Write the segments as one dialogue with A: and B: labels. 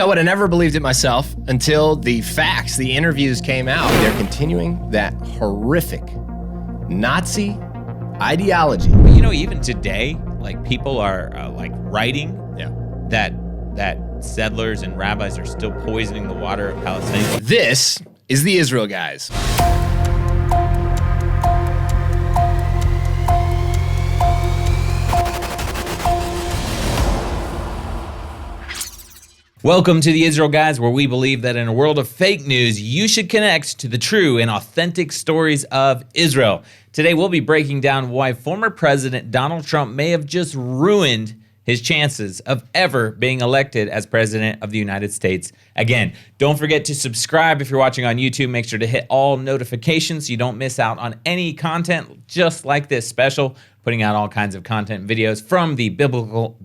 A: I would have never believed it myself until the facts, the interviews came out. They're continuing that horrific Nazi ideology.
B: You know, even today, like people are writing that settlers and rabbis are still poisoning the water of Palestine.
A: This is the Israel Guys.
B: Welcome to the Israel Guys, where we believe that in a world of fake news, you should connect to the true and authentic stories of Israel. Today, we'll be breaking down why former President Donald Trump may have just ruined his chances of ever being elected as President of the United States again. Don't forget to subscribe if you're watching on YouTube. Make sure to hit all notifications so you don't miss out on any content just like this special, putting out all kinds of content and videos from the biblical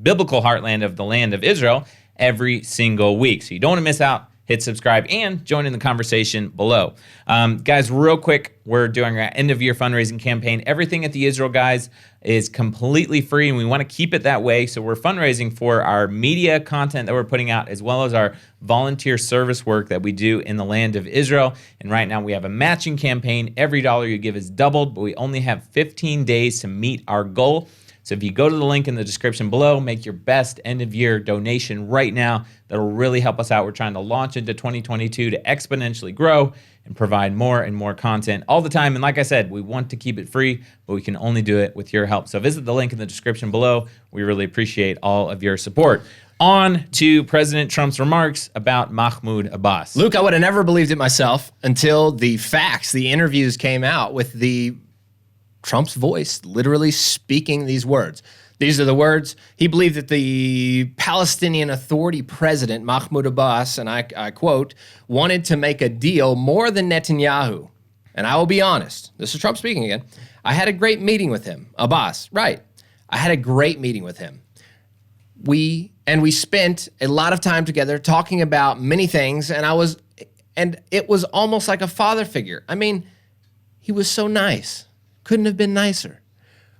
B: heartland of the land of Israel every single week. So you don't want to miss out. Hit subscribe and join in the conversation below. Guys, real quick, we're doing our end-of-year fundraising campaign. Everything at the Israel Guys is completely free, and we want to keep it that way. So we're fundraising for our media content that we're putting out, as well as our volunteer service work that we do in the land of Israel. And right now we have a matching campaign. Every dollar you give is doubled, but we only have 15 days to meet our goal. So if you go to the link in the description below, make your best end-of-year donation right now. That'll really help us out. We're trying to launch into 2022 to exponentially grow and provide more and more content all the time. And like I said, we want to keep it free, but we can only do it with your help. So visit the link in the description below. We really appreciate all of your support. On to President Trump's remarks about Mahmoud Abbas.
A: Luke, I would have never believed it myself until the facts, the interviews came out with Trump's voice literally speaking these words. These are the words. He believed that the Palestinian Authority president, Mahmoud Abbas, and I quote, wanted to make a deal more than Netanyahu. And I will be honest, this is Trump speaking again. I had a great meeting with him. Abbas, right. I had a great meeting with him. We spent a lot of time together talking about many things, and it was almost like a father figure. I mean, he was so nice. Couldn't have been nicer.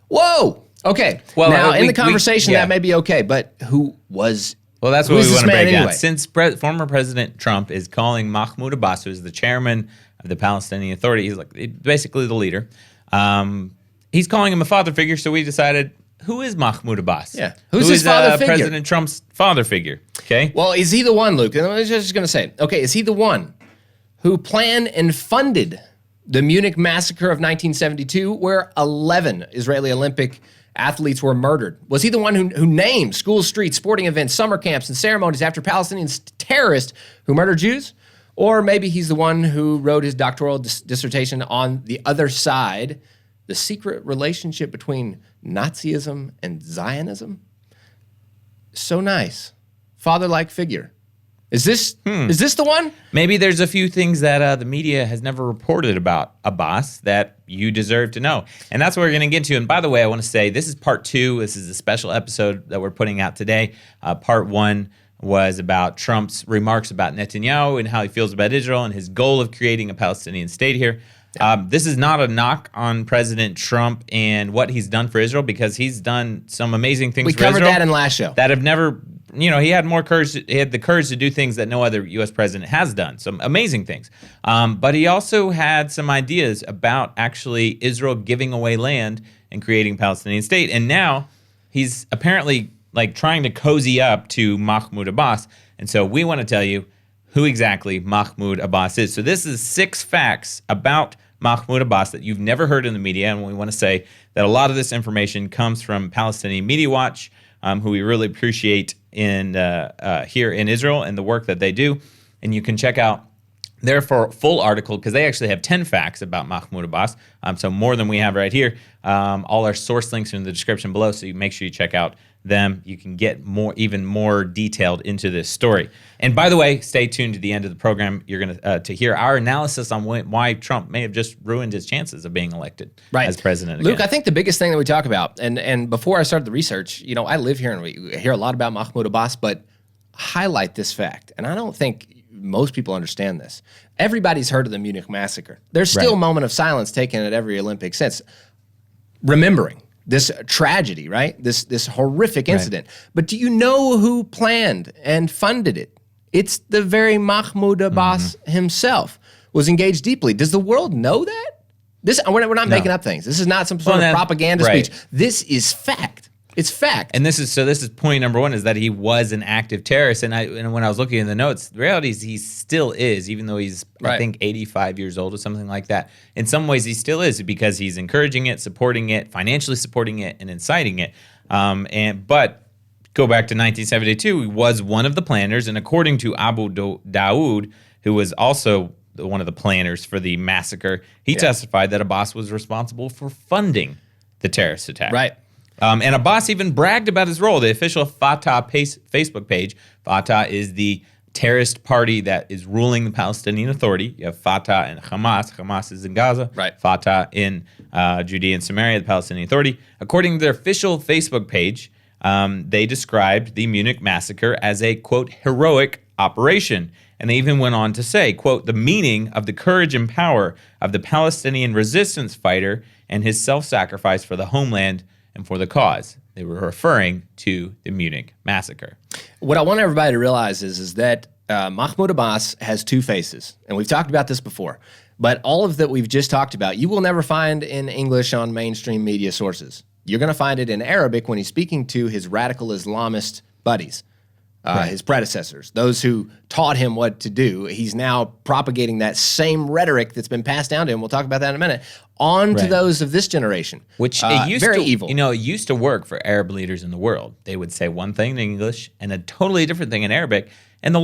A: Whoa. Okay. Well, now in the conversation that may be okay, but who was?
B: Well, that's what we want to break down.
A: Anyway?
B: Since former President Trump is calling Mahmoud Abbas, who is the chairman of the Palestinian Authority, he's like basically the leader. He's calling him a father figure, so we decided, who is Mahmoud Abbas?
A: Yeah. Who's his father figure?
B: President Trump's father figure. Okay.
A: Well, is he the one, Luke? And I was just going to say, okay, is he the one who planned and funded the Munich massacre of 1972, where 11 Israeli Olympic athletes were murdered? Was he the one who named schools, streets, sporting events, summer camps, and ceremonies after Palestinian terrorists who murdered Jews? Or maybe he's the one who wrote his doctoral dissertation on the other side, the secret relationship between Nazism and Zionism? So nice. Father-like figure. Is this the one?
B: Maybe there's a few things that the media has never reported about Abbas that you deserve to know. And that's what we're going to get to. And by the way, I want to say this is part 2. This is a special episode that we're putting out today. Part 1 was about Trump's remarks about Netanyahu and how he feels about Israel and his goal of creating a Palestinian state here. This is not a knock on President Trump and what he's done for Israel, because he's done some amazing things for Israel.
A: We covered that in last show.
B: That have never... he had more courage. He had the courage to do things that no other U.S. president has done. Some amazing things. But he also had some ideas about actually Israel giving away land and creating a Palestinian state. And now he's apparently trying to cozy up to Mahmoud Abbas. And so we want to tell you who exactly Mahmoud Abbas is. So this is 6 facts about Mahmoud Abbas that you've never heard in the media. And we want to say that a lot of this information comes from Palestinian Media Watch, who we really appreciate here in Israel and the work that they do. And you can check out their full article, because they actually have 10 facts about Mahmoud Abbas, so more than we have right here. All our source links are in the description below, so you make sure you check out them. You can get even more detailed into this story. And by the way, stay tuned to the end of the program. You're going to hear our analysis on why Trump may have just ruined his chances of being elected as president again.
A: Luke, I think the biggest thing that we talk about, and before I started the research, I live here and we hear a lot about Mahmoud Abbas, but highlight this fact, and I don't think most people understand this. Everybody's heard of the Munich massacre. There's still a moment of silence taken at every Olympic since, remembering this tragedy, right? This horrific incident. But do you know who planned and funded it? It's the very Mahmoud Abbas himself was engaged deeply. Does the world know that? We're not making up things. This is not some sort of propaganda speech. This is fact. It's fact.
B: And this is point number one, is that he was an active terrorist. And when I was looking in the notes, the reality is he still is, even though he's, I think, 85 years old or something like that. In some ways, he still is, because he's encouraging it, supporting it, financially supporting it, and inciting it. But go back to 1972, he was one of the planners. And according to Abu Daoud, who was also one of the planners for the massacre, he testified that Abbas was responsible for funding the terrorist attack.
A: Right.
B: And Abbas even bragged about his role. The official Fatah Facebook page, Fatah is the terrorist party that is ruling the Palestinian Authority. You have Fatah and Hamas. Hamas is in Gaza.
A: Right.
B: Fatah in Judea and Samaria, the Palestinian Authority. According to their official Facebook page, they described the Munich massacre as a, quote, heroic operation. And they even went on to say, quote, the meaning of the courage and power of the Palestinian resistance fighter and his self-sacrifice for the homeland and for the cause. They were referring to the Munich massacre.
A: What I want everybody to realize is that Mahmoud Abbas has two faces. And we've talked about this before. But all of that we've just talked about, you will never find in English on mainstream media sources. You're going to find it in Arabic when he's speaking to his radical Islamist buddies. His predecessors, those who taught him what to do. He's now propagating that same rhetoric that's been passed down to him. We'll talk about that in a minute. On to those of this generation,
B: which it used
A: very
B: to,
A: evil.
B: You know, it used to work for Arab leaders in the world. They would say one thing in English and a totally different thing in Arabic, and the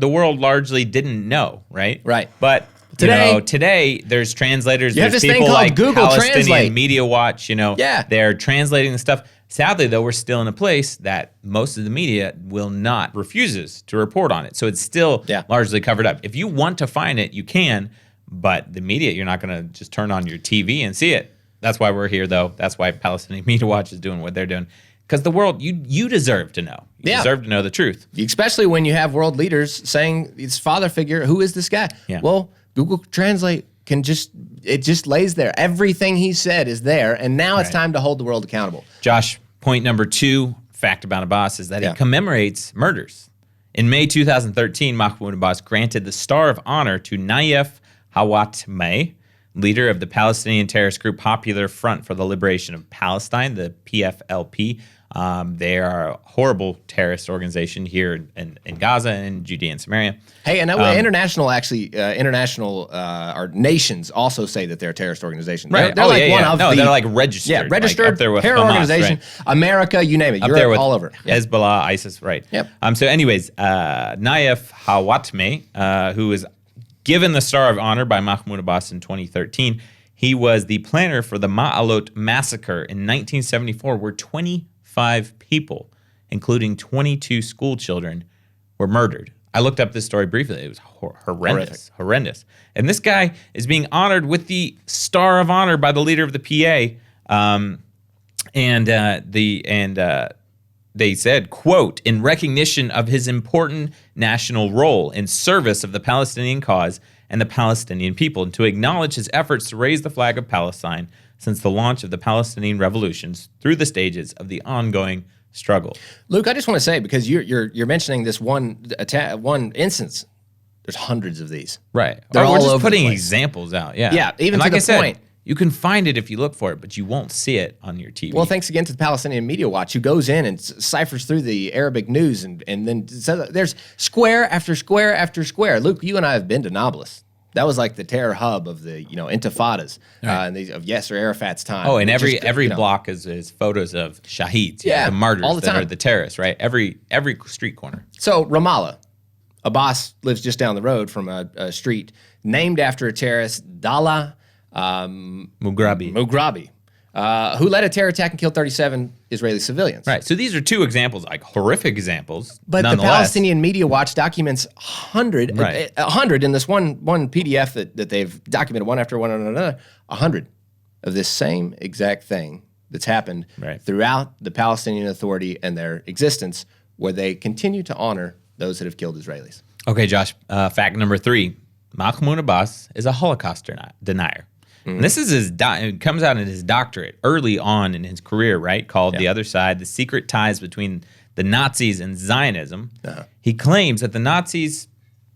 B: world largely didn't know, right?
A: Right.
B: But today there's translators.
A: You have
B: there's
A: this thing
B: people
A: called
B: like
A: Google
B: Palestinian
A: Translate.
B: Media Watch. They're translating the stuff. Sadly, though, we're still in a place that most of the media refuses to report on it. So it's still largely covered up. If you want to find it, you can, but the media, you're not going to just turn on your TV and see it. That's why we're here, though. That's why Palestinian Media Watch is doing what they're doing. Because the world, you deserve to know. You deserve to know the truth.
A: Especially when you have world leaders saying, his father figure, who is this guy? Yeah. Well, Google Translate it just lays there. Everything he said is there, and now it's time to hold the world accountable.
B: Josh, point number 2, fact about Abbas, is that he commemorates murders. In May 2013, Mahmoud Abbas granted the Star of Honor to Naif Hawatmeh, leader of the Palestinian terrorist group Popular Front for the Liberation of Palestine, the PFLP. They are a horrible terrorist organization here in Gaza and Judea and Samaria.
A: Hey, and international our nations also say that they're a terrorist organization.
B: Right.
A: They're
B: they're like registered.
A: Yeah, registered
B: like up there with
A: terror
B: Hamas,
A: organization.
B: Right?
A: America, you name it. You're all over.
B: Hezbollah, ISIS, right.
A: Yep.
B: So anyways, Naif Hawatmeh, who was given the Star of Honor by Mahmoud Abbas in 2013, he was the planner for the Ma'alot massacre in 1974, where 25 people, including 22 school children, were murdered. I looked up this story briefly. It was horrendous. And this guy is being honored with the Star of Honor by the leader of the PA. They said, quote, in recognition of his important national role in service of the Palestinian cause and the Palestinian people, and to acknowledge his efforts to raise the flag of Palestine since the launch of the Palestinian revolutions through the stages of the ongoing struggle.
A: Luke, I just want to say, because you're mentioning this one instance, there's hundreds of these.
B: Right.
A: They're all
B: we're just
A: over
B: putting
A: the place.
B: examples out. Yeah.
A: Yeah, even
B: and
A: to
B: like
A: the
B: I said,
A: point.
B: You can find it if you look for it, but you won't see it on your TV.
A: Well, thanks again to the Palestinian Media Watch, who goes in and ciphers through the Arabic news and then says there's square after square after square. Luke, you and I have been to Nablus. That was like the terror hub of the intifadas of Yasser Arafat's time.
B: Oh, and every block is photos of shaheeds, the martyrs
A: all the time.
B: That are the terrorists, right? Every street corner.
A: So Ramallah, Abbas lives just down the road from a street named after a terrorist, Dallah Mughrabi, who led a terror attack and killed 37 Israeli civilians.
B: Right. So these are two examples, like horrific examples.
A: But the Palestinian Media Watch documents 100 in this one PDF that they've documented one after one another, 100 of this same exact thing that's happened throughout the Palestinian Authority and their existence, where they continue to honor those that have killed Israelis.
B: Okay, Josh. Fact number 3: Mahmoud Abbas is a Holocaust denier. And this is it comes out in his doctorate early on in his career, right? Called The Other Side, The Secret Ties Between the Nazis and Zionism. He claims that the Nazis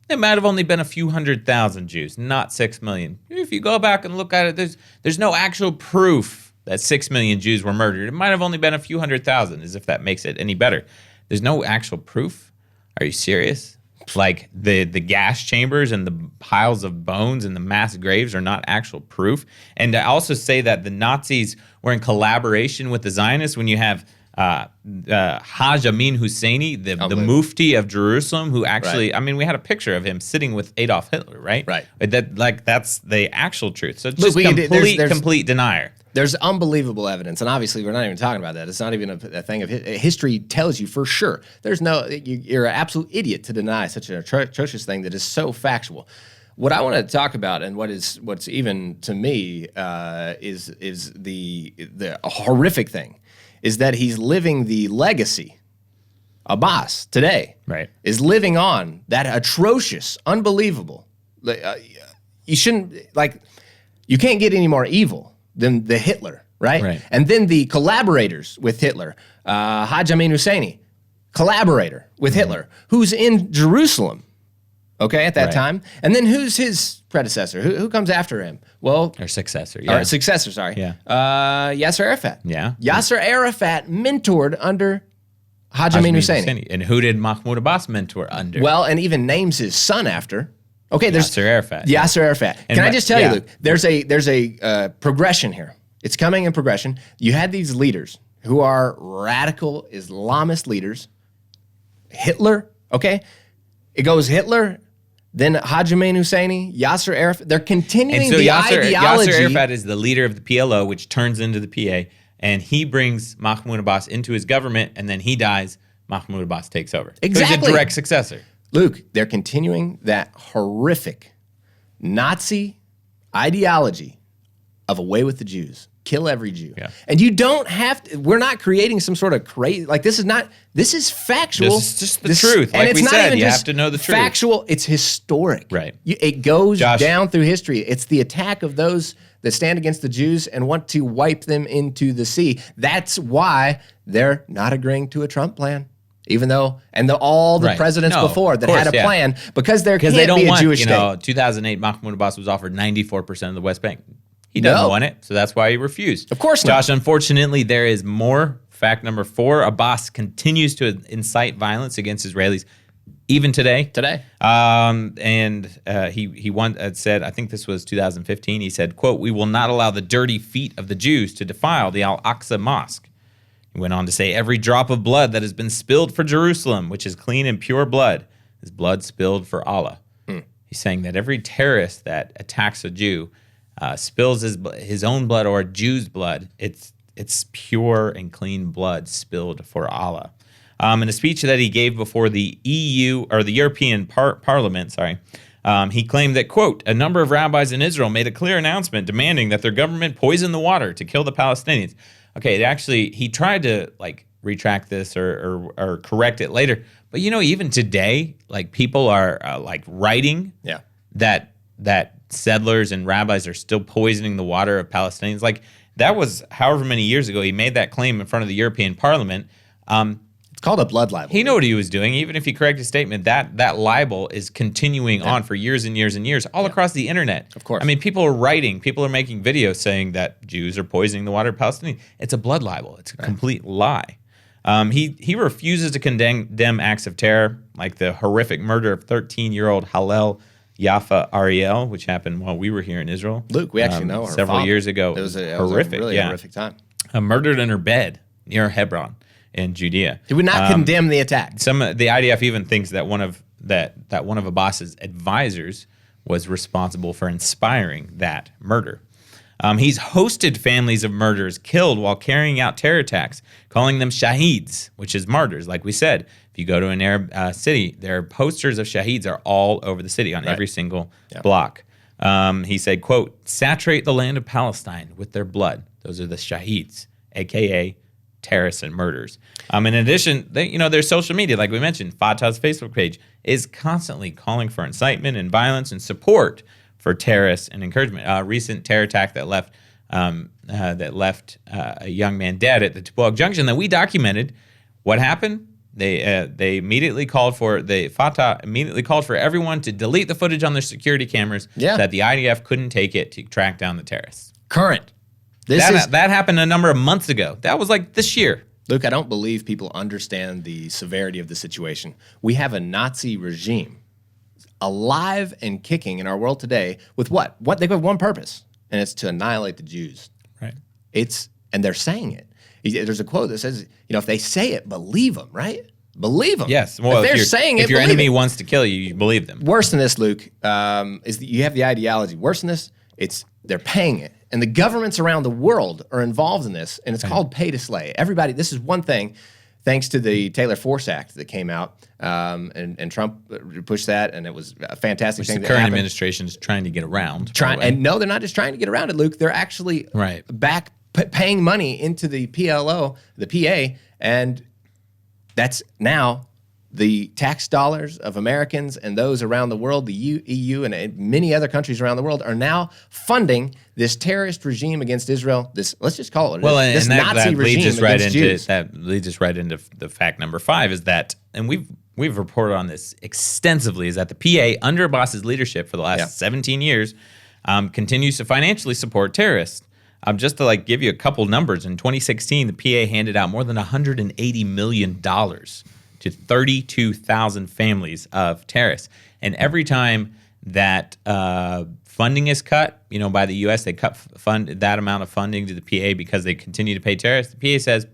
B: It might have only been a few 100,000 Jews, not 6 million. If you go back and look at it, there's no actual proof that 6 million Jews were murdered. It might have only been a few 100,000, as if that makes it any better. There's no actual proof. Are you serious? Like the gas chambers and the piles of bones and the mass graves are not actual proof. And I also say that the Nazis were in collaboration with the Zionists when you have Haj Amin Husseini, the Mufti of Jerusalem, who actually,
A: Right.
B: I mean, we had a picture of him sitting with Adolf Hitler, right?
A: Right.
B: That's the actual truth. So it's
A: Look,
B: just complete denier.
A: There's unbelievable evidence, and obviously we're not even talking about that. It's not even a thing of history tells you for sure. There's no, you're an absolute idiot to deny such an atrocious thing that is so factual. What I want to talk about, and what's even to me is the horrific thing, is that he's living the legacy. Abbas today,
B: Right.
A: is living on that atrocious, unbelievable. You shouldn't you can't get any more evil than the Hitler, right?
B: Right.
A: And then the collaborators with Hitler, Haj Amin Husseini, collaborator with Hitler, who's in Jerusalem, okay, at that
B: Right.
A: time. And then who's his predecessor? Who comes after him? Well,
B: Or successor, yeah.
A: or successor, sorry.
B: Yeah.
A: Yasser Arafat.
B: Yeah.
A: Yasser Arafat mentored under Haj Amin Husseini.
B: And who did Mahmoud Abbas mentor under?
A: Well, and even names his son after. Okay, there's
B: Yasser Arafat.
A: Yasser Arafat.
B: And
A: Can I just tell you,
B: yeah.
A: Luke? There's a progression here. It's coming in progression. You had these leaders who are radical Islamist leaders. Hitler. Okay, it goes Hitler, then Haj Amin Husseini, Yasser Arafat. They're continuing
B: And so
A: the
B: Yasser
A: ideology.
B: Arafat is the leader of the PLO, which turns into the PA, and he brings Mahmoud Abbas into his government, and then he dies. Mahmoud Abbas takes over. So he's
A: Exactly.
B: a direct successor.
A: Luke, they're continuing that horrific Nazi ideology of away with the Jews, kill every Jew.
B: Yeah.
A: And you don't have to, we're not creating some sort of crazy, this is factual.
B: This is just the truth. Like
A: it's
B: we
A: not
B: said,
A: even
B: you
A: just
B: have to know the truth.
A: Factual, it's historic.
B: Right.
A: It goes
B: Josh.
A: down through history. It's the attack of those that stand against the Jews and want to wipe them into the sea. That's why they're not agreeing to a Trump plan. Even though, all the
B: Right.
A: presidents
B: No,
A: before
B: of
A: that
B: course,
A: had a
B: yeah.
A: plan, because there
B: Because
A: can't
B: they don't
A: be a
B: want,
A: Jewish state.
B: 2008, Mahmoud Abbas was offered 94% of the West Bank. He doesn't
A: No.
B: want it, so that's why he refused.
A: Of course not.
B: Josh, unfortunately, there is more. Fact number 4, Abbas continues to incite violence against Israelis, even today. He once said, I think this was 2015, he said, quote, "We will not allow the dirty feet of the Jews to defile the Al-Aqsa Mosque." He went on to say, "Every drop of blood that has been spilled for Jerusalem, which is clean and pure blood, is blood spilled for Allah." He's saying that every terrorist that attacks a Jew spills his own blood or a Jew's blood. It's pure and clean blood spilled for Allah. In a speech that he gave before the EU or the European Parliament, he claimed that, quote, "A number of rabbis in Israel made a clear announcement demanding that their government poison the water to kill the Palestinians." Okay, he tried to retract this or correct it later, but even today, people are writing that settlers and rabbis are still poisoning the water of Palestinians. That was however many years ago he made that claim in front of the European Parliament.
A: It's called a blood libel.
B: He knew what he was doing. Even if he corrected his statement, that libel is continuing on for years and years and years all across the internet.
A: Of course.
B: I mean, people are making videos saying that Jews are poisoning the water of Palestinians. It's a blood libel. It's a complete lie. He refuses to condemn acts of terror, like the horrific murder of 13-year-old Hallel Yafa Ariel, which happened while we were here in Israel.
A: Luke, we actually know her
B: several
A: father.
B: years ago.
A: It was a
B: horrific,
A: really horrific time.
B: Murdered in her bed near Hebron in Judea.
A: He would not condemn the attack.
B: The IDF even thinks that one of Abbas's advisors was responsible for inspiring that murder. He's hosted families of murderers killed while carrying out terror attacks, calling them shaheeds, which is martyrs. Like we said, if you go to an Arab city, their posters of shaheeds are all over the city on every single block. He said, quote, "Saturate the land of Palestine with their blood." Those are the shaheeds, a.k.a. terrorists and murderers. In addition, their social media, like we mentioned, Fatah's Facebook page is constantly calling for incitement and violence and support for terrorists and encouragement. A recent terror attack that left a young man dead at the Tupuoc Junction that we documented. What happened? They immediately called for Fatah immediately called for everyone to delete the footage on their security cameras that the IDF couldn't take it to track down the terrorists.
A: Current.
B: That happened a number of months ago. That was like this year.
A: Luke, I don't believe people understand the severity of the situation. We have a Nazi regime alive and kicking in our world today with what? They have one purpose, and it's to annihilate the Jews.
B: Right.
A: And they're saying it. There's a quote that says, if they say it, believe them, right? Believe them.
B: Yes. Well,
A: if they're saying it,
B: if your enemy wants to kill you, you believe them.
A: Worse than this, Luke, is that you have the ideology. Worse than this, they're paying it. And the governments around the world are involved in this, and it's called pay to slay. Everybody, this is one thing, thanks to the Taylor Force Act that came out, and Trump pushed that, and it was a fantastic thing.
B: The current administration is trying to get around.
A: And no, they're not just trying to get around it, Luke. They're actually paying money into the PLO, the PA, and that's now the tax dollars of Americans and those around the world, the EU and many other countries around the world are now funding this terrorist regime against Israel. Let's just call it this Nazi regime against Jews.
B: That leads us right into the fact number 5 is that, and we've reported on this extensively, is that the PA under Abbas's leadership for the last 17 years continues to financially support terrorists. Just to give you a couple numbers, in 2016, the PA handed out more than $180 million to 32,000 families of terrorists. And every time that funding is cut, by the U.S., they cut that amount of funding to the PA because they continue to pay terrorists. The PA says,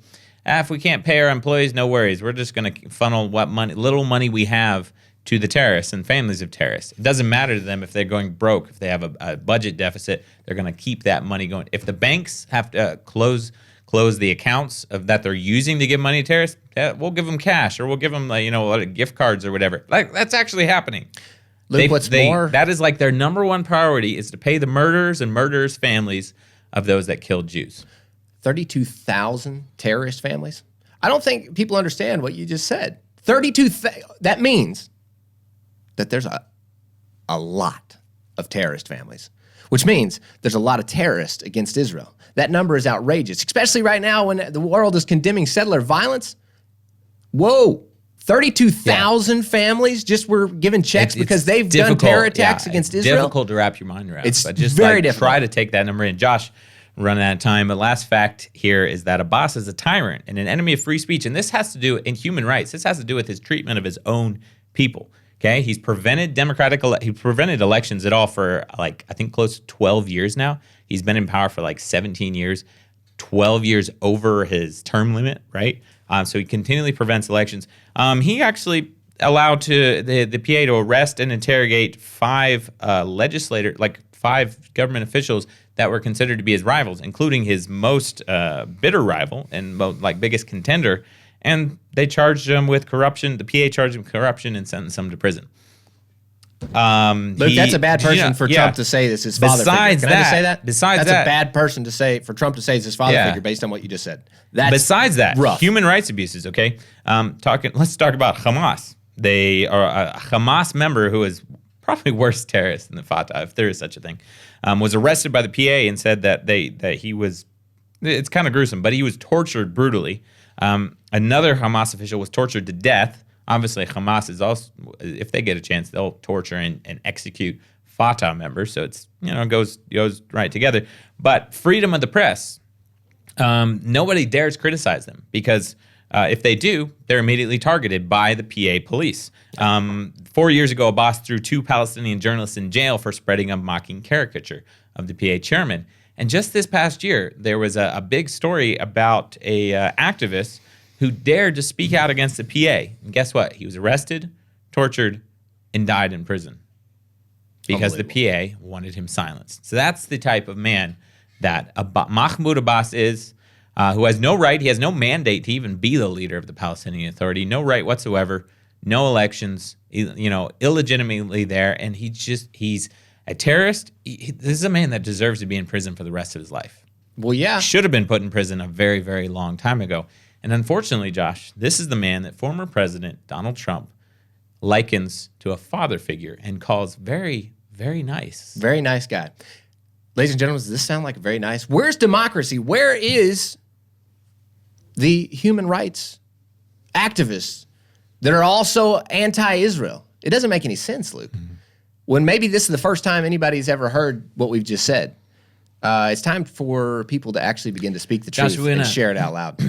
B: if we can't pay our employees, no worries. We're just going to funnel little money we have to the terrorists and families of terrorists. It doesn't matter to them if they're going broke, if they have a budget deficit, they're going to keep that money going. If the banks have to close the accounts that they're using to give money to terrorists, we'll give them cash, or we'll give them gift cards or whatever. That's actually happening.
A: Luke,
B: that is their number one priority is to pay the murderers and murderers' families of those that killed Jews.
A: 32,000 terrorist families? I don't think people understand what you just said. 32,000. That means that there's a lot of terrorist families, which means there's a lot of terrorists against Israel. That number is outrageous, especially right now when the world is condemning settler violence. Whoa, 32,000 families just were given checks because they've done terror attacks against Israel?
B: It's difficult to wrap your mind around.
A: It's
B: but just
A: very difficult.
B: Try to take that number in. Josh, we're running out of time. The last fact here is that Abbas is a tyrant and an enemy of free speech, and this has to do in human rights. This has to do with his treatment of his own people. Okay, he's prevented elections at all for I think close to 12 years now. He's been in power for 17 years, 12 years over his term limit, right? So he continually prevents elections. He actually allowed the PA to arrest and interrogate 5 legislators, 5 government officials that were considered to be his rivals, including his most bitter rival and biggest contender. And they charged him with corruption. The PA charged him with corruption and sentenced him to prison.
A: Look, that's a bad person for Trump to say this is his father figure. Can I just say that? That's a bad person for Trump to say it's his father figure based on what you just said.
B: Besides that,
A: rough.
B: Human rights abuses, okay? Let's talk about Hamas. They are a Hamas member who is probably worse terrorist than the Fatah, if there is such a thing, was arrested by the PA and said that he was, it's kind of gruesome, but he was tortured brutally. Another Hamas official was tortured to death. Obviously, Hamas is also, if they get a chance, they'll torture and execute Fatah members. So it's goes right together. But freedom of the press, nobody dares criticize them because if they do, they're immediately targeted by the PA police. 4 years ago, Abbas threw 2 Palestinian journalists in jail for spreading a mocking caricature of the PA chairman. And just this past year, there was a big story about a activist who dared to speak out against the PA. And guess what? He was arrested, tortured, and died in prison because the PA wanted him silenced. So that's the type of man that Mahmoud Abbas is, who has no right, he has no mandate to even be the leader of the Palestinian Authority, no right whatsoever, no elections, illegitimately there, and he's a terrorist. This is a man that deserves to be in prison for the rest of his life.
A: Well, yeah.
B: Should have been put in prison a very, very long time ago. And unfortunately, Josh, this is the man that former President Donald Trump likens to a father figure and calls very, very nice.
A: Very nice guy. Ladies and gentlemen, does this sound like very nice? Where's democracy? Where is the human rights activists that are also anti-Israel. It doesn't make any sense, Luke. When maybe this is the first time anybody's ever heard what we've just said. It's time for people to actually begin to speak the truth and share it out loud.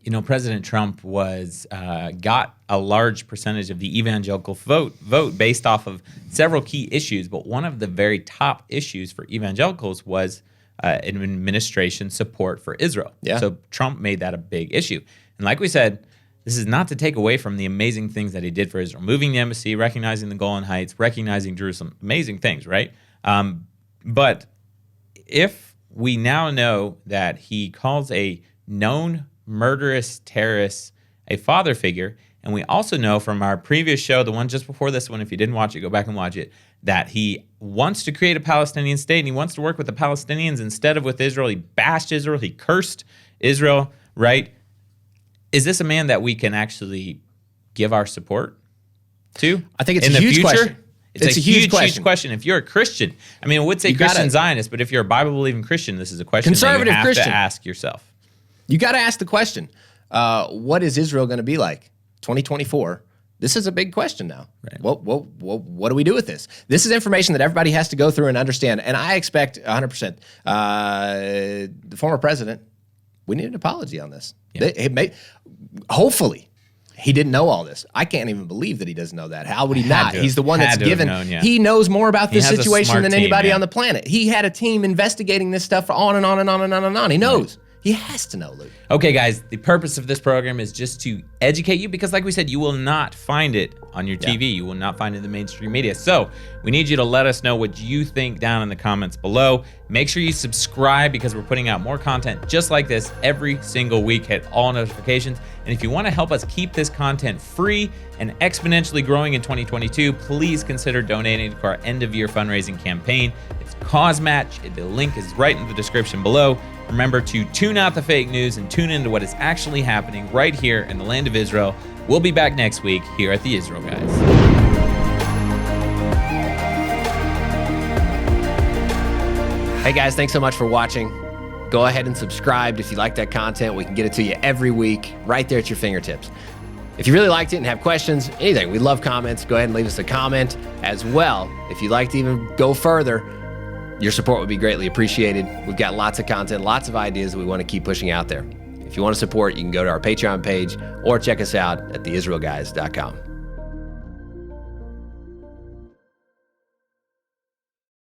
B: You know, President Trump got a large percentage of the evangelical vote based off of several key issues, but one of the very top issues for evangelicals was administration support for Israel.
A: Yeah.
B: So Trump made that a big issue. And like we said, this is not to take away from the amazing things that he did for Israel. Moving the embassy, recognizing the Golan Heights, recognizing Jerusalem. Amazing things, right? But if we now know that he calls a known murderous terrorist a father figure, and we also know from our previous show, the one just before this one, if you didn't watch it, go back and watch it, that he wants to create a Palestinian state, and he wants to work with the Palestinians instead of with Israel. He bashed Israel. He cursed Israel, right? Is this a man that we can actually give our support to?
A: I think it's a huge question.
B: It's a huge question. If you're a Christian, I mean, I would say Christian Zionist, but if you're a Bible-believing Christian, this is a question that you have to ask yourself.
A: You got to ask the question, what is Israel going to be like 2024? This is a big question now.
B: Right.
A: What do we do with this? This is information that everybody has to go through and understand, and I expect 100%. The former president, we need an apology on this. Yeah. Hopefully, he didn't know all this. I can't even believe that he doesn't know that. How would he not? He's the one that's given. He knows more about this situation than anybody on the planet. He had a team investigating this stuff on and on and on and on and on. He knows. Right. He has to know, Luke.
B: Okay, guys, the purpose of this program is just to educate you because, like we said, you will not find it on your TV. You will not find it in the mainstream media. So we need you to let us know what you think down in the comments below. Make sure you subscribe because we're putting out more content just like this every single week. Hit all notifications. And if you want to help us keep this content free and exponentially growing in 2022, please consider donating to our end-of-year fundraising campaign. It's Cause Match. The link is right in the description below. Remember to tune out the fake news and tune into what is actually happening right here in the land of Israel. We'll be back next week here at the Israel Guys.
A: Hey guys, thanks so much for watching. Go ahead and subscribe if you like that content. We can get it to you every week right there at your fingertips. If you really liked it and have questions, anything, we love comments. Go ahead and leave us a comment as well. If you'd like to even go further, your support would be greatly appreciated. We've got lots of content, lots of ideas that we want to keep pushing out there. If you want to support, you can go to our Patreon page or check us out at theisraelguys.com.